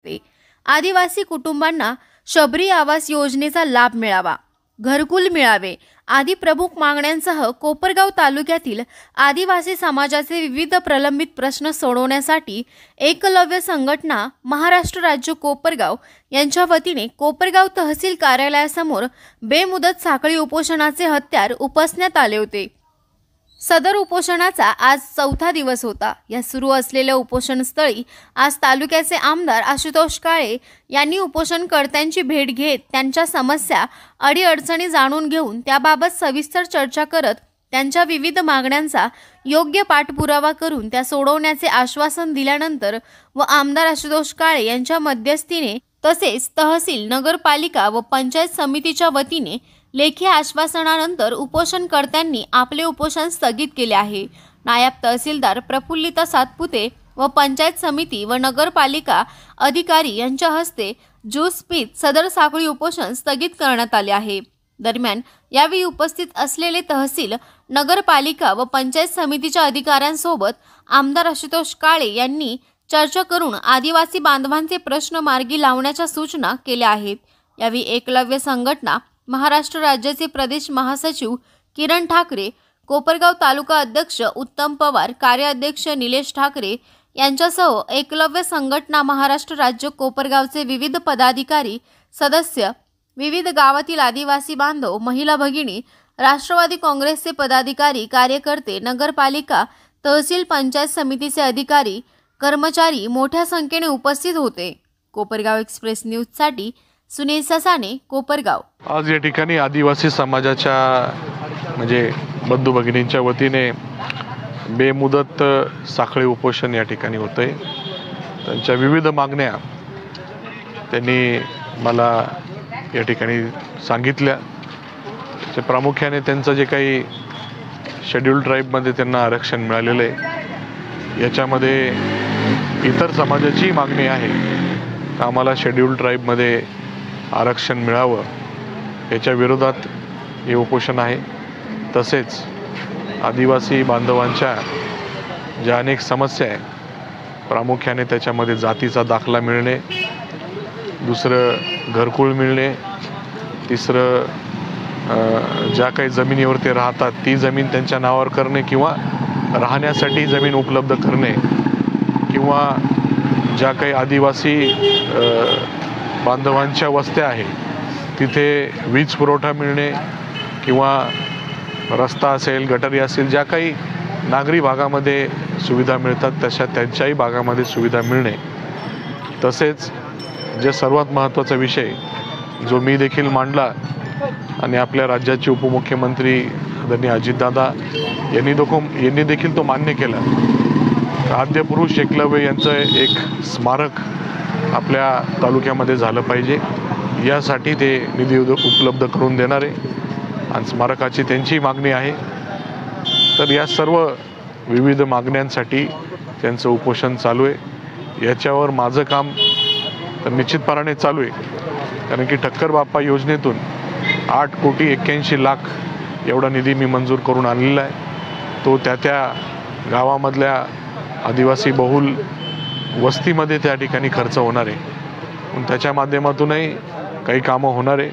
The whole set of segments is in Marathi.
आदिवासी कुटुंबांना शबरी आवास योजनेचा लाभ मिळावा, घरकुल मिळावे आदी प्रमुख मागण्यांसह कोपरगाव तालुक्यातील आदिवासी समाजाचे विविध प्रलंबित प्रश्न सोडवण्यासाठी एकलव्य संघटना महाराष्ट्र राज्य कोपरगाव यांच्या वतीने कोपरगाव तहसील कार्यालयासमोर बेमुदत साखळी उपोषणाचे हत्यार उपसण्यात आले होते। सदर उपोषणाचा आज 4था दिवस होता। या सुरू असलेल्या उपोषणस्थळी आज तालुक्याचे आमदार आशुतोष काळे यांनी उपोषणकर्त्यांची भेट घेत त्यांच्या समस्या अडीअडचणी जाणून घेऊन त्याबाबत सविस्तर चर्चा करत त्यांच्या विविध मागण्यांचा योग्य पाठपुरावा करून त्या सोडवण्याचे आश्वासन दिल्यानंतर व आमदार आशुतोष काळे यांच्या मध्यस्थीने तसेच तहसील, नगरपालिका व पंचायत समितीच्या वतीने लेखी आश्वासनानंतर उपोषणकर्त्यांनी आपले उपोषण स्थगित केले आहे। नायब तहसीलदार प्रफुल्लिता सातपुते व पंचायत समिती व नगरपालिका अधिकारी यांच्या हस्ते ज्यूस पीत सदर साखळी उपोषण स्थगित करण्यात आले आहे। दरम्यान यावेळी उपस्थित असलेले तहसील, नगरपालिका व पंचायत समितीच्या अधिकाऱ्यांसोबत आमदार आशुतोष काळे यांनी चर्चा करून आदिवासी बांधवांचे प्रश्न मार्गी लावण्याच्या सूचना केल्या आहेत। यावेळी एकलव्य संघटना महाराष्ट्र राज्याचे प्रदेश महासचिव किरण ठाकरे, कोपरगाव तालुका अध्यक्ष उत्तम पवार, कार्याध्यक्ष निलेश ठाकरे यांच्यासह एकलव्य संघटना महाराष्ट्र राज्य कोपरगावचे विविध पदाधिकारी, सदस्य, विविध गावातील आदिवासी बांधव, महिला भगिनी, राष्ट्रवादी काँग्रेसचे पदाधिकारी, कार्यकर्ते, नगरपालिका, तहसील, पंचायत समितीचे अधिकारी, कर्मचारी मोठ्या संख्येने उपस्थित होते। कोपरगाव एक्सप्रेस न्यूजसाठी सुनील ससाने, कोपरगाव। आज या ठिकाणी आदिवासी समाजाच्या म्हणजे बंधू भगिनींच्या वतीने बेमुदत साखळी उपोषण या ठिकाणी होतंय। त्यांच्या विविध मागण्या त्यांनी मला या ठिकाणी सांगितल्या। ते प्रामुख्याने त्यांचं जे काही शेड्यूल ट्राईबमध्ये त्यांना आरक्षण मिळालेलं आहे, याच्यामध्ये इतर समाजाची मागणी आहे आम्हाला शेड्यूल ट्राईबमध्ये आरक्षण मिळावं, याच्या विरोधात हे उपोषण आहे। तसेच आदिवासी बांधवांच्या ज्या अनेक समस्या आहे, प्रामुख्याने त्याच्यामध्ये जातीचा दाखला मिळणे, दुसरं घरकुल मिळणे, तिसरं ज्या काही जमिनीवर ते राहतात ती जमीन त्यांच्या नावावर करणे किंवा राहण्यासाठी जमीन उपलब्ध करणे, किंवा ज्या काही आदिवासी बांधवांच्या वस्त्या आहे तिथे वीज पुरवठा मिळणे किंवा रस्ता असेल, गटारी असेल, ज्या काही नागरी भागामध्ये सुविधा मिळतात तशा त्यांच्याही भागामध्ये सुविधा मिळणे। तसेच जे सर्वात महत्त्वाचा विषय जो मी देखील मांडला आणि आपल्या राज्याचे उपमुख्यमंत्री आदरणीय अजितदादा यांनी देखील तो मान्य केला, आद्यपुरुष एकलव्य यांचं एक स्मारक आपल्या तालुक्यामध्ये झालं पाहिजे, यासाठी ते निधी उपलब्ध करून देणार आहे आणि स्मारकाची त्यांची मागणी आहे। तर या सर्व विविध मागण्यांसाठी त्यांचं उपोषण चालू आहे। याच्यावर माझं काम तर निश्चितपणाने चालू आहे, कारण की ठक्कर बाप्पा योजनेतून 8,81,00,000 एवढा निधी मी मंजूर करून आणलेला आहे। तो त्या गावामधल्या आदिवासी बहुल वस्तीमध्ये त्या ठिकाणी खर्च होणार आहे, पण त्याच्या माध्यमातूनही काही कामं होणार आहे।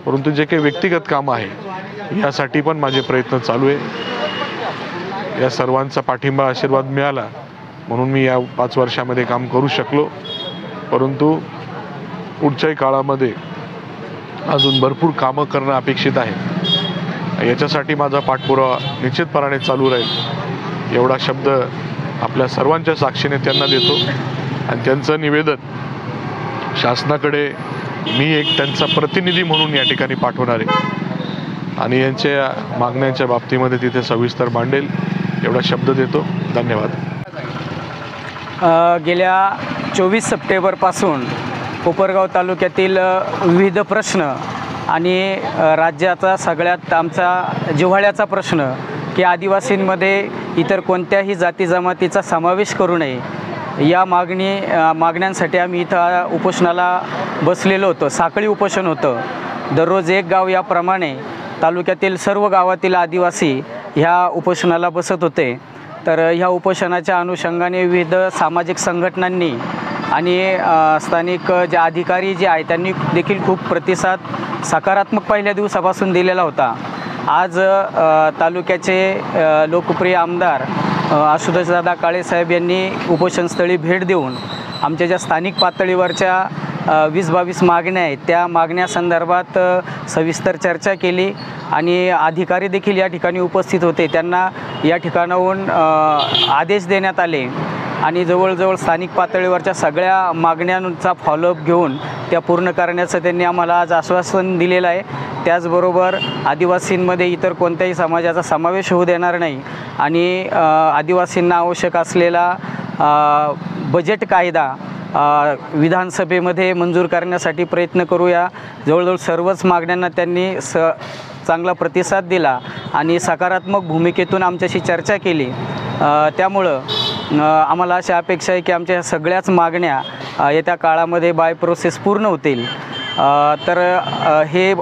परंतु जे काही व्यक्तिगत कामं आहे यासाठी पण माझे प्रयत्न चालू आहे। या सर्वांचा पाठिंबा, आशीर्वाद मिळाला म्हणून मी या 5 वर्षामध्ये काम करू शकलो, परंतु पुढच्याही काळामध्ये अजून भरपूर कामं करणं अपेक्षित आहे। याच्यासाठी माझा पाठपुरावा निश्चितपणाने चालू राहील, एवढा शब्द आपल्या सर्वांच्या साक्षीने त्यांना देतो आणि त्यांचं निवेदन शासनाकडे मी एक त्यांचा प्रतिनिधी म्हणून या ठिकाणी पाठवणार आहे आणि यांच्या मागण्यांच्या बाबतीमध्ये तिथे सविस्तर मांडेल, एवढा शब्द देतो। धन्यवाद। गेल्या 24 सप्टेंबरपासून कोपरगाव तालुक्यातील विविध प्रश्न आणि राज्याचा सगळ्यात आमचा जिव्हाळ्याचा प्रश्न की आदिवासींमध्ये इतर कोणत्याही जाती जमातीचा समावेश करू नये, या मागण्यांसाठी आम्ही इथं उपोषणाला बसलेलो होतो। साखळी उपोषण होतं। दररोज एक गाव याप्रमाणे तालुक्यातील सर्व गावातील आदिवासी ह्या उपोषणाला बसत होते। तर ह्या उपोषणाच्या अनुषंगाने विविध सामाजिक संघटनांनी आणि स्थानिक जे अधिकारी जे आहे त्यांनी देखील खूप प्रतिसाद सकारात्मक पहिल्या दिवसापासून दिलेला होता. आज तालुक्याचे लोकप्रिय आमदार आशुतोषदादा काळे साहेब यांनी उपोषणस्थळी भेट देऊन आमच्या ज्या स्थानिक पातळीवरच्या 20-22 मागण्या आहेत त्या मागण्यासंदर्भात सविस्तर चर्चा केली आणि अधिकारी देखील या ठिकाणी उपस्थित होते. त्यांना या ठिकाणाहून आदेश देण्यात आले आणि जवळजवळ स्थानिक पातळीवरच्या सगळ्या मागण्यांचा फॉलोअप घेऊन त्या पूर्ण करण्याचं त्यांनी आम्हाला आज आश्वासन दिलेलं आहे. त्याचबरोबर आदिवासींमध्ये इतर कोणत्याही समाजाचा समावेश होऊ देणार नाही आणि आदिवासींना आवश्यक असलेला बजेट कायदा विधानसभेमध्ये मंजूर करण्यासाठी प्रयत्न करूया. जवळजवळ सर्वच मागण्यांना त्यांनी चांगला प्रतिसाद दिला आणि सकारात्मक भूमिकेतून आमच्याशी चर्चा केली. त्यामुळं आम्हाला अशी अपेक्षा आहे की आमच्या सगळ्याच मागण्या येत्या काळामध्ये बाय प्रोसेस पूर्ण होतील. तर हे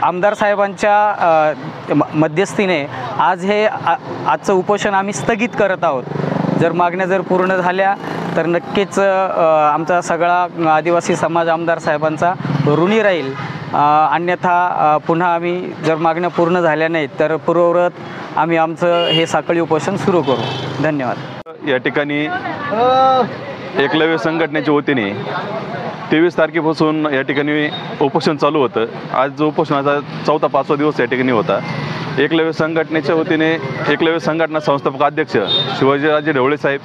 आमदार साहेबांच्या मध्यस्थीने आज आजचं उपोषण आम्ही स्थगित करत आहोत. जर मागण्या जर पूर्ण झाल्या तर नक्कीच आमचा सगळा आदिवासी समाज आमदार साहेबांचा ऋणी राहील. अन्यथा पुन्हा आम्ही जर मागण्या पूर्ण झाल्या नाहीत तर पूर्ववत आम्ही आमचं हे साखळी उपोषण सुरू करू. धन्यवाद. या ठिकाणी एकलव्य संघटनेच्या वतीने 23 तारखेपासून या ठिकाणी उपोषण चालू होतं. आज जो उपोषणाचा 4था-5वा दिवस या ठिकाणी होता. एकलव्य संघटनेच्या वतीने एकलव्य संघटना संस्थापक अध्यक्ष शिवाजीराजे ढवळे साहेब,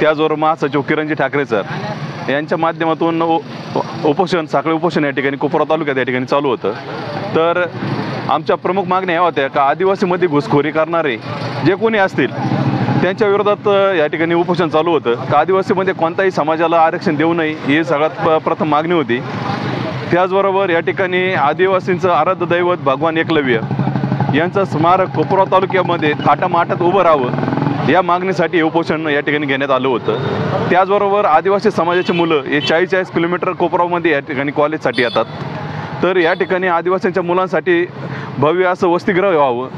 त्याचबरोबर महासचिव किरणजी ठाकरे सर यांच्या माध्यमातून उपोषण साखळी उपोषण या ठिकाणी कोपरा तालुक्यात या ठिकाणी चालू होतं. तर आमच्या प्रमुख मागण्या ह्या होत्या का आदिवासीमध्ये घुसखोरी करणारे जे कोणी असतील त्यांच्या विरोधात या ठिकाणी उपोषण चालू होतं. का आदिवासीमध्ये कोणत्याही समाजाला आरक्षण देऊ नये ही सगळ्यात प्रथम मागणी होती. त्याचबरोबर या ठिकाणी आदिवासींचं आराध्य दैवत भगवान एकलव्य यांचं स्मारक कोपरा तालुक्यामध्ये थाटामाटात उभं राहावं या मागणीसाठी हे उपोषण या ठिकाणी घेण्यात आलं होतं. त्याचबरोबर आदिवासी समाजाची मुलं हे 40-40 किलोमीटर कोपरामध्ये या ठिकाणी कॉलेजसाठी येतात. तर या ठिकाणी आदिवासींच्या मुलांसाठी भव्य असं वसतिगृह व्हावं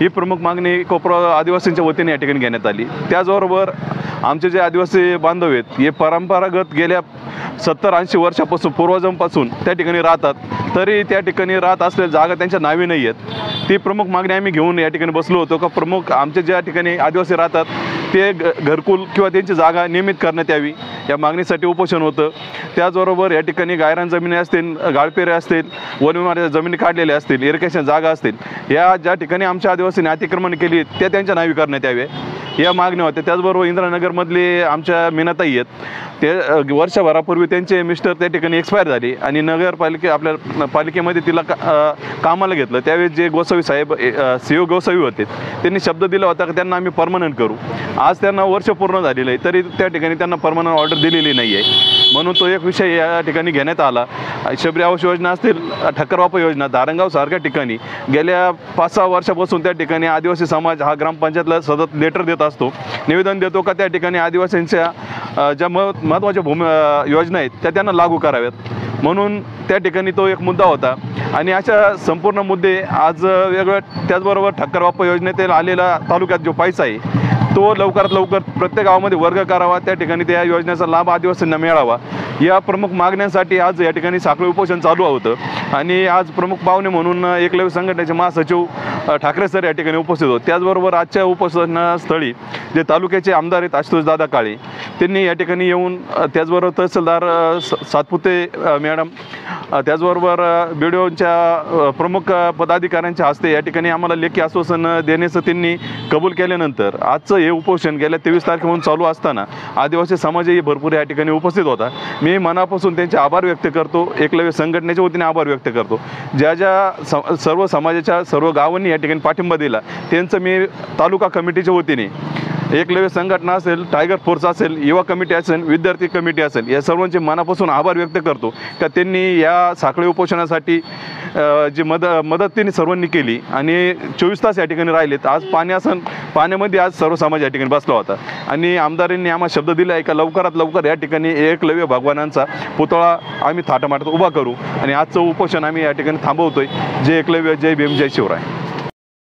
ही प्रमुख मागणी कोपरा आदिवासींच्या वतीने या ठिकाणी घेण्यात आली. त्याचबरोबर आमचे जे आदिवासी बांधव आहेत हे परंपरागत गेल्या 70-80 वर्षापासून पूर्वजांपासून त्या ठिकाणी राहतात. तरी त्या ठिकाणी राहत असलेल्या जागा त्यांच्या नावे नाही आहेत. ती प्रमुख मागणी आम्ही घेऊन या ठिकाणी बसलो होतो का प्रमुख आमच्या ज्या ठिकाणी आदिवासी राहतात ते घरकुल किंवा त्यांची जागा नियमित करण्यात यावी या मागणीसाठी उपोषण होतं. त्याचबरोबर या ठिकाणी गायरान जमिनी असतील, गाळपेरे असतील, वन विभागाच्या जमिनी काढलेल्या असतील, इरिगेशन जागा असतील या ज्या ठिकाणी आमच्या आदिवासींनी अतिक्रमण केली त्या त्यांच्या नावे करण्यात यावे या मागण्या होत्या. त्याचबरोबर इंदिरानगरमधले आमच्या मीनाताई आहेत ते वर्षभरापूर्वी त्यांचे मिस्टर त्या ठिकाणी एक्सपायर झाले आणि आपल्या पालिकेमध्ये तिला कामाला घेतलं. त्यावेळेस जे गोसावी साहेब CEO गोसावी होते त्यांनी शब्द दिला होता की त्यांना आम्ही परमनंट करू. आज त्यांना वर्ष पूर्ण झालेलं आहे तरी त्या ठिकाणी त्यांना परमनंट ऑर्डर दिलेली नाही आहे. म्हणून तो एक विषय या ठिकाणी घेण्यात आला. शबरी आवास योजना असतील, ठक्करवाप योजना, धारणगाव सारख्या ठिकाणी गेल्या 5-6 वर्षापासून त्या ठिकाणी आदिवासी समाज हा ग्रामपंचायतला सतत लेटर देत असतो, निवेदन देतो का त्या ठिकाणी आदिवासींच्या ज्या महत्त्वाच्या योजना आहेत त्या त्यांना लागू कराव्यात. म्हणून त्या ठिकाणी तो एक मुद्दा होता आणि अशा संपूर्ण मुद्दे आज वेगवेगळ्या. त्याचबरोबर ठक्करवाप योजनेतील आलेला तालुक्यात जो पैसा आहे तो लवकरात लवकर प्रत्येक गावामध्ये वर्ग करावा, त्या ठिकाणी त्या योजनेचा लाभ आदिवासींना मिळावा या प्रमुख मागण्यांसाठी आज या ठिकाणी साखळी उपोषण चालू होतं. आणि आज प्रमुख पाहुणे म्हणून एकलव्य संघटनेचे महासचिव ठाकरे सर या ठिकाणी उपस्थित होते. त्याचबरोबर आजच्या उपोषणस्थळी जे तालुक्याचे आमदार आहेत आशुतोषदादा काळे त्यांनी या ठिकाणी येऊन, त्याचबरोबर तहसीलदार सातपुते मॅडम, त्याचबरोबर BDOच्या प्रमुख पदाधिकाऱ्यांच्या हस्ते या ठिकाणी आम्हाला लेखी आश्वासन देण्याचं त्यांनी कबूल केल्यानंतर आजचं हे उपोषण गेल्या 23 तारखेपासून चालू असताना आदिवासी समाजही भरपूर या ठिकाणी उपस्थित होता. मी मनापासून त्यांचे आभार व्यक्त करतो. एकलव्य संघटनेच्या वतीने आभार व्यक्त करतो. ज्या सर्व समाजाच्या सर्व गावांनी या ठिकाणी पाठिंबा दिला त्यांचं मी तालुका कमिटीच्या वतीने एकलव्य संघटना असेल, टायगर फोर्स असेल, युवा कमिटी असेल, विद्यार्थी कमिटी असेल या सर्वांचे मनापासून आभार व्यक्त करतो का त्यांनी या साखळी उपोषणासाठी जी मदत त्यांनी सर्वांनी केली आणि 24 तास या ठिकाणी राहिलेत. आज पाण्यामध्ये आज सर्व समाज या ठिकाणी बसला होता आणि आमदारांनी आम्हाला शब्द दिला आहे का लवकरात लवकर या ठिकाणी एकलव्य भगवानांचा पुतळा आम्ही थाटामाटात उभा करू आणि आजचं उपोषण आम्ही या ठिकाणी थांबवतोय. जय एकलव्य, जय भीम, जय शिवराय.